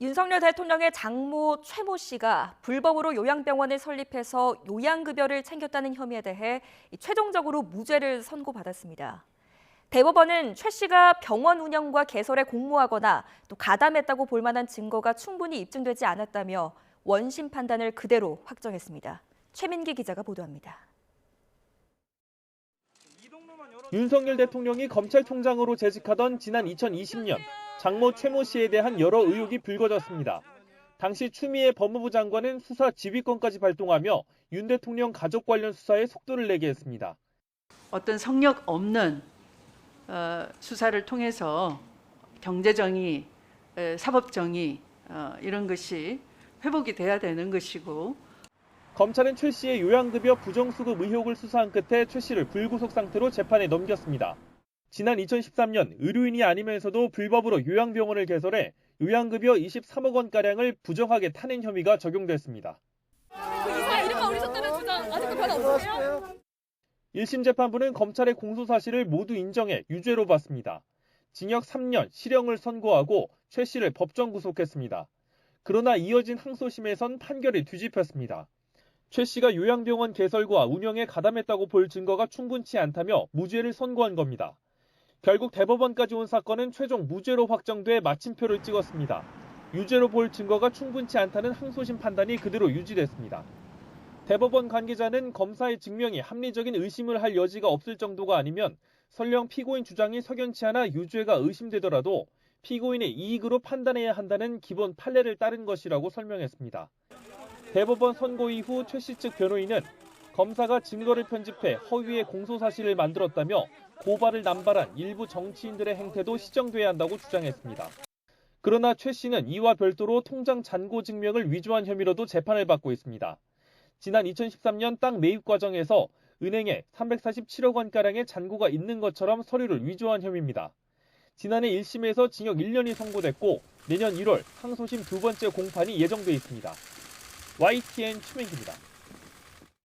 윤석열 대통령의 장모 최모 씨가 불법으로 요양병원을 설립해서 요양급여를 챙겼다는 혐의에 대해 최종적으로 무죄를 선고받았습니다. 대법원은 최 씨가 병원 운영과 개설에 공모하거나 또 가담했다고 볼 만한 증거가 충분히 입증되지 않았다며 원심 판단을 그대로 확정했습니다. 최민기 기자가 보도합니다. 윤석열 대통령이 검찰총장으로 재직하던 지난 2020년 장모 최모 씨에 대한 여러 의혹이 불거졌습니다. 당시 추미애 법무부 장관은 수사 지휘권까지 발동하며 윤 대통령 가족 관련 수사에 속도를 내게 했습니다. 어떤 성역 없는 수사를 통해서 경제정의, 사법정의 이런 것이 회복이 돼야 되는 것이고, 검찰은 최 씨의 요양급여 부정수급 의혹을 수사한 끝에 최 씨를 불구속 상태로 재판에 넘겼습니다. 지난 2013년 의료인이 아니면서도 불법으로 요양병원을 개설해 요양급여 23억 원가량을 부정하게 타낸 혐의가 적용됐습니다. 이사 이름만 올리셨다는 주장 아직도 변화 없으세요? 1심 재판부는 검찰의 공소사실을 모두 인정해 유죄로 봤습니다. 징역 3년, 실형을 선고하고 최 씨를 법정 구속했습니다. 그러나 이어진 항소심에선 판결이 뒤집혔습니다. 최 씨가 요양병원 개설과 운영에 가담했다고 볼 증거가 충분치 않다며 무죄를 선고한 겁니다. 결국 대법원까지 온 사건은 최종 무죄로 확정돼 마침표를 찍었습니다. 유죄로 볼 증거가 충분치 않다는 항소심 판단이 그대로 유지됐습니다. 대법원 관계자는 검사의 증명이 합리적인 의심을 할 여지가 없을 정도가 아니면 설령 피고인 주장이 석연치 않아 유죄가 의심되더라도 피고인의 이익으로 판단해야 한다는 기본 판례를 따른 것이라고 설명했습니다. 대법원 선고 이후 최 씨 측 변호인은 검사가 증거를 편집해 허위의 공소사실을 만들었다며 고발을 남발한 일부 정치인들의 행태도 시정돼야 한다고 주장했습니다. 그러나 최 씨는 이와 별도로 통장 잔고 증명을 위조한 혐의로도 재판을 받고 있습니다. 지난 2013년 땅 매입 과정에서 은행에 347억 원가량의 잔고가 있는 것처럼 서류를 위조한 혐의입니다. 지난해 1심에서 징역 1년이 선고됐고 내년 1월 항소심 두 번째 공판이 예정돼 있습니다. YTN 최민기입니다.